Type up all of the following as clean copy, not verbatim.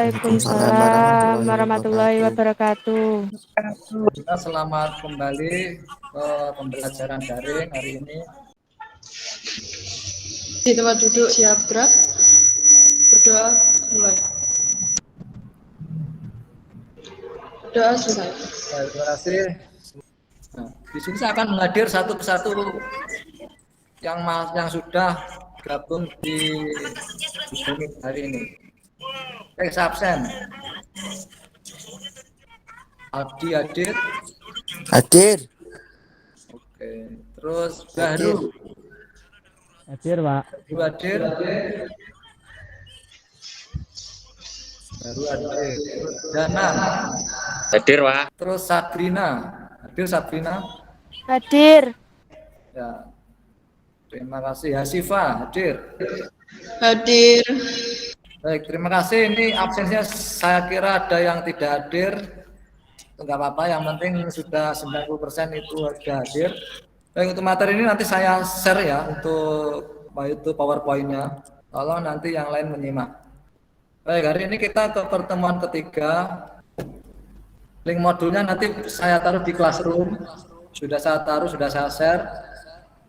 Waalaikumsalam Waalaikumsalam warahmatullahi warahmatullahi wabarakatuh. wabarakatuh. Kita selamat kembali ke pembelajaran daring hari ini. Di tempat duduk siap gerak, berdoa mulai. Doa selesai. Baik, terima kasih. Nah, di sini saya akan menghadir satu persatu yang sudah gabung di unit hari ini. Saya absen. Abdi hadir. Hadir. Oke. Terus Baru. Hadir, Pak. Baru hadir. Baru hadir. Terus Danang. Hadir, Pak. Terus Sabrina. Hadir Sabrina. Hadir. Ya. Terima kasih. Hasifa hadir. Hadir. Baik, terima kasih. Ini absensinya saya kira ada yang tidak hadir. Enggak apa-apa, yang penting sudah 90% itu sudah hadir. Baik, untuk materi ini nanti saya share ya untuk itu PowerPoint-nya. Tolong nanti yang lain menyimak. Baik, hari ini kita ke pertemuan ketiga. Link modulnya nanti saya taruh di Classroom. Sudah saya taruh, sudah saya share.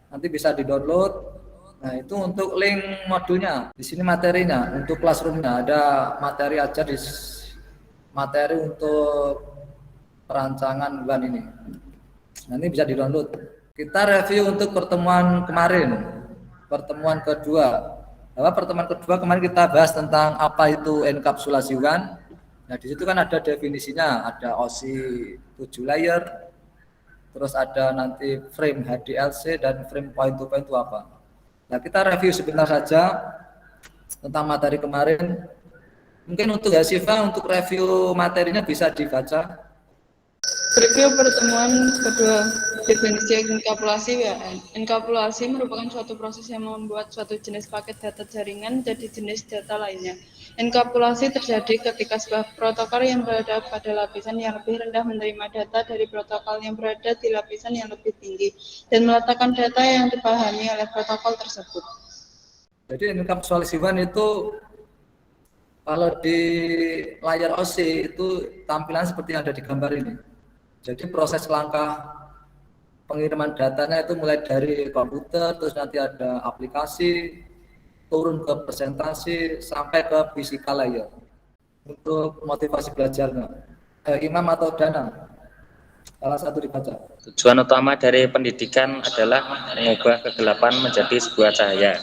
Nanti bisa di-download. Nah, itu untuk link modulnya. Di sini materinya, untuk Classroom-nya ada materi aja di materi untuk perancangan bulan ini. Nanti bisa di-download. Kita review untuk pertemuan kemarin. Pertemuan kedua. Bahwa pertemuan kedua kemarin kita bahas tentang apa itu enkapsulasi WAN. Nah, di situ kan ada definisinya, ada OSI 7 layer. Terus ada nanti frame HDLC dan frame point to point itu apa. Nah, kita review sebentar saja tentang materi kemarin. Mungkin untuk Hasifa, untuk review materinya bisa dibaca. Review pertemuan kedua, definisi enkapsulasi WAN. Enkapsulasi merupakan suatu proses yang membuat suatu jenis paket data jaringan menjadi jenis data lainnya. Enkapsulasi terjadi ketika sebuah protokol yang berada pada lapisan yang lebih rendah menerima data dari protokol yang berada di lapisan yang lebih tinggi dan meletakkan data yang dipahami oleh protokol tersebut. Jadi enkapsulasi WAN itu kalau di layar OSI itu tampilan seperti yang ada di gambar ini. Jadi proses langkah pengiriman datanya itu mulai dari komputer, terus nanti ada aplikasi, turun ke presentasi, sampai ke physical layer. Untuk motivasi belajarnya, Imam atau Danang? Salah satu dibaca. Tujuan utama dari pendidikan adalah mengubah kegelapan menjadi sebuah cahaya.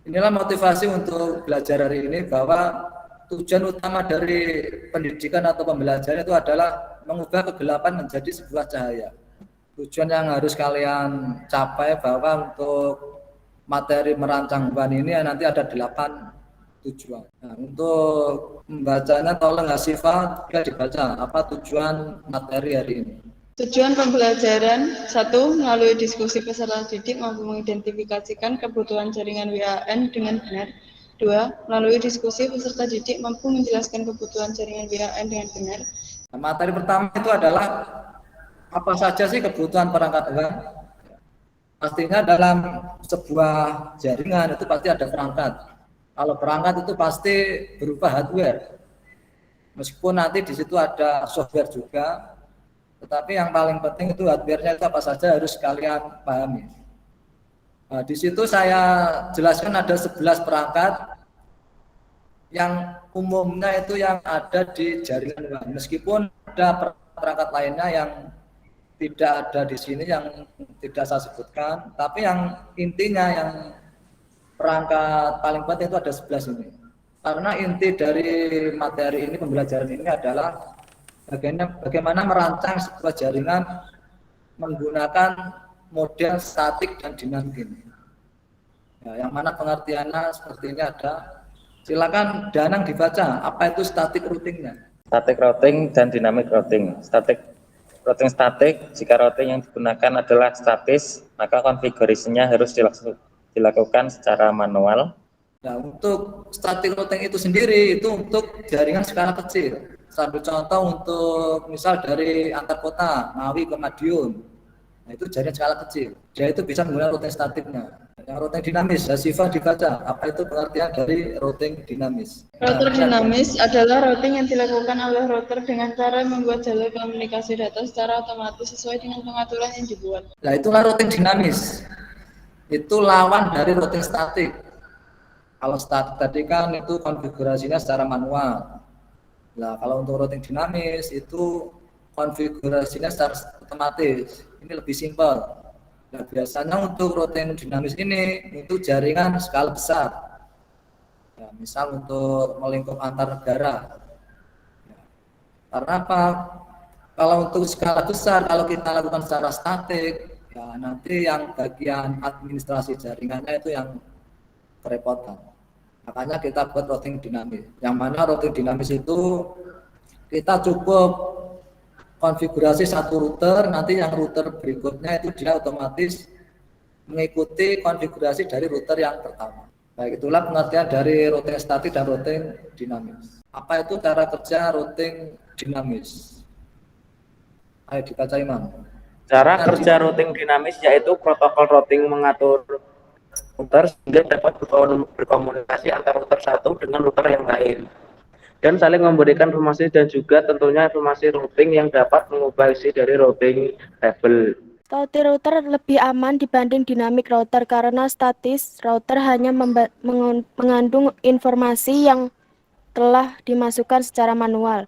Inilah motivasi untuk belajar hari ini, bahwa tujuan utama dari pendidikan atau pembelajaran itu adalah mengubah kegelapan menjadi sebuah cahaya. Tujuan yang harus kalian capai bahwa untuk materi merancang WAN ini nanti ada 8 tujuan. Nah, untuk membacanya tolong Hasifa dibaca apa tujuan materi hari ini. Tujuan pembelajaran 1. Melalui diskusi peserta didik mampu mengidentifikasikan kebutuhan jaringan WAN dengan benar. 2. Melalui diskusi peserta didik mampu menjelaskan kebutuhan jaringan WAN dengan benar. Nah, materi pertama itu adalah apa saja sih kebutuhan perangkat WAN. Pastinya dalam sebuah jaringan itu pasti ada perangkat. Kalau perangkat itu pasti berupa hardware. Meskipun nanti di situ ada software juga, tetapi yang paling penting itu hardware-nya itu apa saja harus kalian pahami. Nah, di situ saya jelaskan ada 11 perangkat yang umumnya itu yang ada di jaringan WAN. Meskipun ada perangkat lainnya yang tidak ada di sini yang tidak saya sebutkan, tapi yang intinya yang perangkat paling penting itu ada 11 ini. Karena inti dari materi ini, pembelajaran ini adalah bagaimana merancang sebuah jaringan menggunakan model statik dan dinamik ini. Ya, yang mana pengertiannya seperti ini ada. Silakan Danang dibaca, apa itu static routingnya? Static routing dan dynamic routing. Routing statik, jika routing yang digunakan adalah statis, maka konfigurasinya harus dilakukan secara manual. Nah, untuk static routing itu sendiri itu untuk jaringan skala kecil. Sambil contoh untuk misal dari antar kota, Ngawi ke Madiun. Nah, itu jaringan skala kecil. Dia itu bisa menggunakan routing statiknya. Yang routing dinamis, Hasifah dibaca. Apa itu pengertian dari routing dinamis? Router dinamis adalah routing yang dilakukan oleh router dengan cara membuat jalur komunikasi data secara otomatis sesuai dengan pengaturan yang dibuat. Nah, itulah routing dinamis. Itu lawan dari routing statik. Kalau statik tadi kan itu konfigurasinya secara manual. Nah, kalau untuk routing dinamis itu konfigurasinya secara otomatis. Ini lebih simpel. Nah, biasanya untuk routing dinamis ini itu jaringan skala besar. Ya, misal untuk melingkup antar negara. Ya, karena apa? Kalau untuk skala besar, kalau kita lakukan secara statik, ya nanti yang bagian administrasi jaringannya itu yang kerepotan. Makanya kita buat routing dinamis. Yang mana routing dinamis itu kita cukup konfigurasi satu router, nanti yang router berikutnya itu dia otomatis mengikuti konfigurasi dari router yang pertama. Baik, itulah pengertian dari routing statik dan routing dinamis. Apa itu cara kerja routing dinamis? Ayo dibaca Imam. Cara kerja routing dinamis yaitu protokol routing mengatur router sehingga dapat berkomunikasi antara router satu dengan router yang lain, dan saling memberikan informasi dan juga tentunya informasi routing yang dapat mengubah isi dari routing table. Static router lebih aman dibanding dynamic router karena statis router hanya mengandung informasi yang telah dimasukkan secara manual.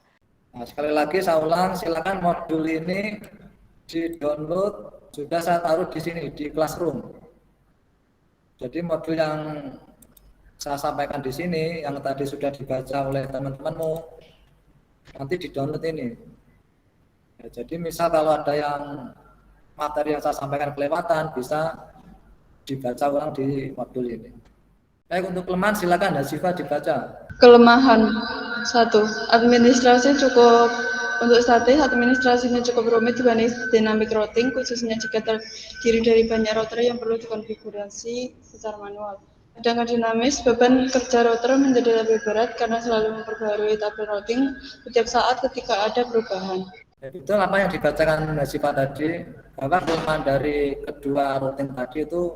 Nah, sekali lagi saya ulang, silakan modul ini di-download, sudah saya taruh di sini di Classroom. Jadi modul yang saya sampaikan di sini yang tadi sudah dibaca oleh teman-temanmu nanti di-download ini. Ya, jadi misal kalau ada yang materi yang saya sampaikan kelewatan bisa dibaca ulang di modul ini. Baik, untuk kelemahan silakan Hasifah dibaca. Kelemahan 1. Administrasi cukup untuk statis, administrasinya cukup rumit dibanding dynamic routing, khususnya jika terdiri dari banyak router yang perlu dikonfigurasi secara manual. Sedangkan dinamis, beban kerja router menjadi lebih berat karena selalu memperbarui tabel routing setiap saat ketika ada perubahan. Itu apa yang dibacakan Hasifah tadi, bahwa kelemahan dari kedua routing tadi itu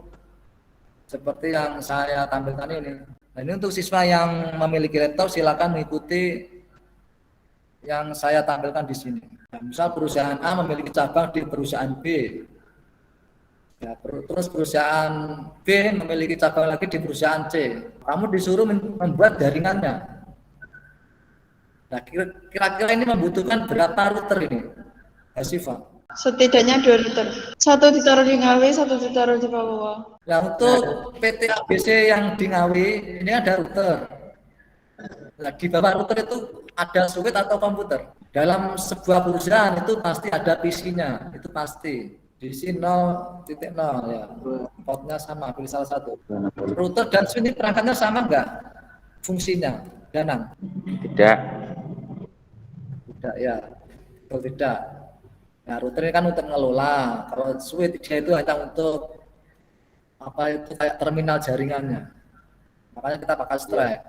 seperti yang saya tampilkan ini. Nah, ini untuk siswa yang memiliki laptop silakan mengikuti yang saya tampilkan di sini. Nah, misal perusahaan A memiliki cabang di perusahaan B. Ya, terus perusahaan B memiliki cabang lagi di perusahaan C. Kamu disuruh membuat jaringannya. Nah, kira-kira ini membutuhkan berapa router ini, Hasifah? Setidaknya 2 router. Satu ditaruh di Ngawi, satu ditaruh di Papua. Nah, untuk PT ABC yang di Ngawi ini ada router. Nah, di bawah router itu ada switch atau komputer. Dalam sebuah perusahaan itu pasti ada PC-nya, itu pasti. DC 0.0 ya, portnya sama, pilih salah satu. Router dan switch ini perangkatnya sama enggak? Fungsinya, Danang? Tidak. Tidak ya, kalau tidak. Nah, router ini kan untuk mengelola. Kalau switch dia itu hanya untuk apa itu kayak terminal jaringannya. Makanya kita pakai strike.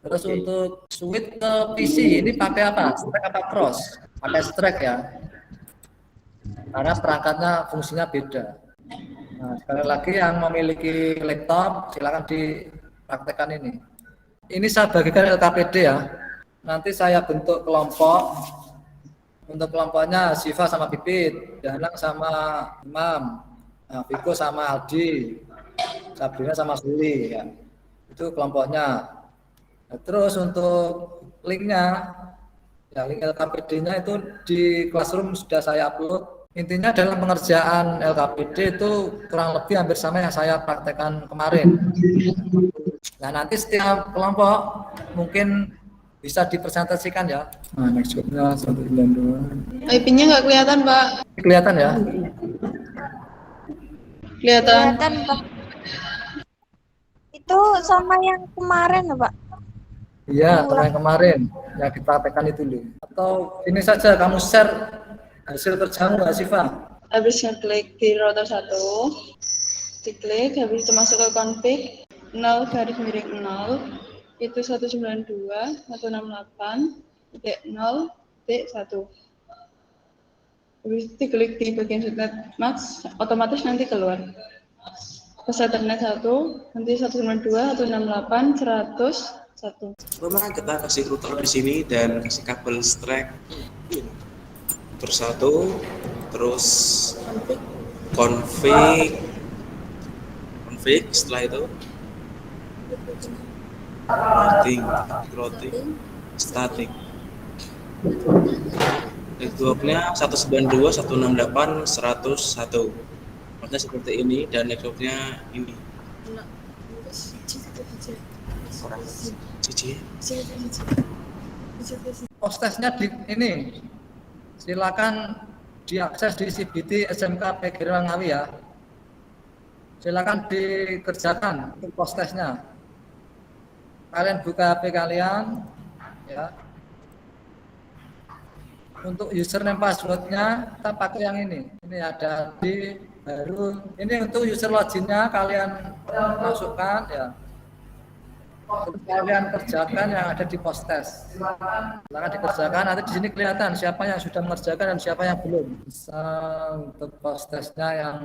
Terus untuk switch ke PC ini pakai apa? Strike apa cross? Pakai strike ya. Karena perangkatnya fungsinya beda. Nah, sekali lagi yang memiliki laptop silakan dipraktekkan ini. Ini saya bagikan LKPD ya. Nanti saya bentuk kelompok. Untuk kelompoknya Siva sama Pipit, Danang sama Imam, nah, Viko sama Aldi, Sabrina sama Suli ya. Itu kelompoknya. Nah, terus untuk linknya, ya link LKPD-nya itu di Classroom sudah saya upload. Intinya dalam pengerjaan LKPD itu kurang lebih hampir sama yang saya praktekkan kemarin. Nah, nanti setiap kelompok mungkin bisa dipresentasikan ya. Nah, next nya 192. IP-nya nggak kelihatan, Pak. Kelihatan ya? Kelihatan. Pak. Itu sama yang kemarin, Pak. Iya, sama yang kemarin yang dipraktekkan itu loh. Atau ini saja kamu share hasil kerjamu Mbak Siva. Habis ngeklik di router 1, diklik, habis itu masuk ke config 0/0 itu 192.168.0.1. Habis itu diklik di bagian subnet max, otomatis nanti keluar. Pas Ethernet 1, nanti 192, 168, 100, 1. Pertama kita kasih router di sini dan kasih kabel strap router 1, terus config, setelah itu routing, static. Networknya 192, 168, 101. Maksudnya seperti ini dan networknya ini. Postesnya di ini. Silakan diakses di CBT SMK PGRI Langawi ya. Silakan dikerjakan untuk postesnya. Kalian buka HP kalian ya. Untuk username passwordnya kita pakai yang ini. Ini ada di baru. Ini untuk user loginnya kalian masukkan ya. Terus kalian kerjakan yang ada di postes. Silakan dikerjakan. Nanti di sini kelihatan siapa yang sudah mengerjakan dan siapa yang belum. Bisa untuk postesnya yang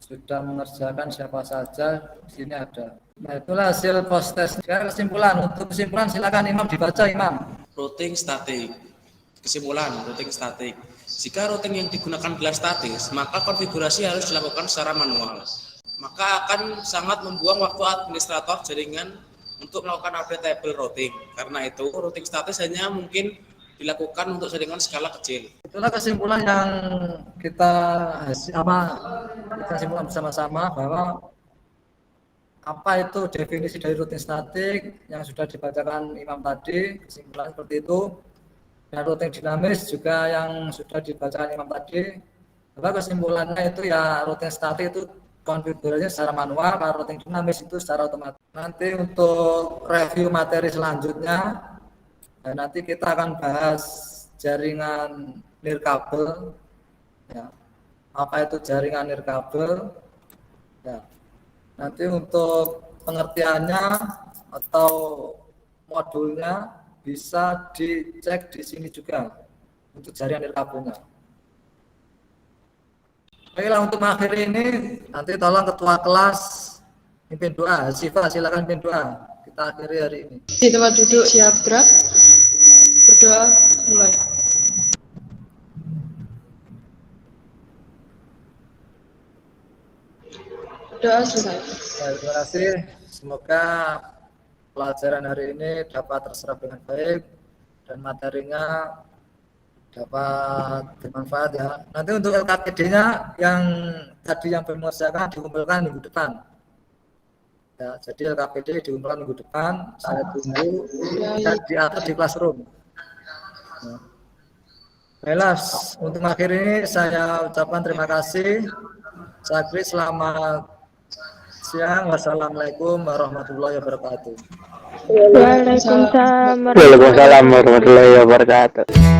sudah mengerjakan siapa saja di sini ada. Nah itulah hasil postes. Sekarang kesimpulan. Untuk kesimpulan silakan Imam dibaca Imam. Routing statik. Kesimpulan, routing statik. Jika routing yang digunakan adalah statis, maka konfigurasi harus dilakukan secara manual. Maka akan sangat membuang waktu administrator jaringan untuk melakukan update table routing. Karena itu, routing statis hanya mungkin dilakukan untuk jaringan skala kecil. Itulah kesimpulan yang kita simpulkan bersama-sama bahwa apa itu definisi dari routing statik yang sudah dibacakan Imam tadi, kesimpulan seperti itu. Dan routing dinamis juga yang sudah dibacakan Imam tadi. Bahwa kesimpulannya itu ya routing statik itu konfigurasinya secara manual, kalau routing dinamis itu secara otomatis. Nanti untuk review materi selanjutnya, nanti kita akan bahas jaringan nirkabel. Ya. Apa itu jaringan nirkabel? Ya. Nanti untuk pengertiannya atau modulnya bisa dicek di sini juga untuk jaringan nirkabelnya. Baiklah, untuk mengakhiri ini nanti tolong ketua kelas pimpin doa. Siva silakan pimpin doa. Kita akhiri hari ini. Di tempat duduk siap gerak. Berdoa mulai. Doa selesai. Baik, terima kasih. Semoga pelajaran hari ini dapat terserap dengan baik dan materinya dapat bermanfaat ya. Nanti untuk LKPD-nya yang tadi yang belum mengerjakan dikumpulkan minggu depan. Ya, jadi LKPD dikumpulkan minggu depan. Saya tunggu dan diatur di classroom. Ya. Baiklah, untuk akhir ini saya ucapkan terima kasih. Saya akhiri, selamat siang. Wassalamualaikum warahmatullahi wabarakatuh. Waalaikumsalam Waalaikumsalam warahmatullahi wabarakatuh.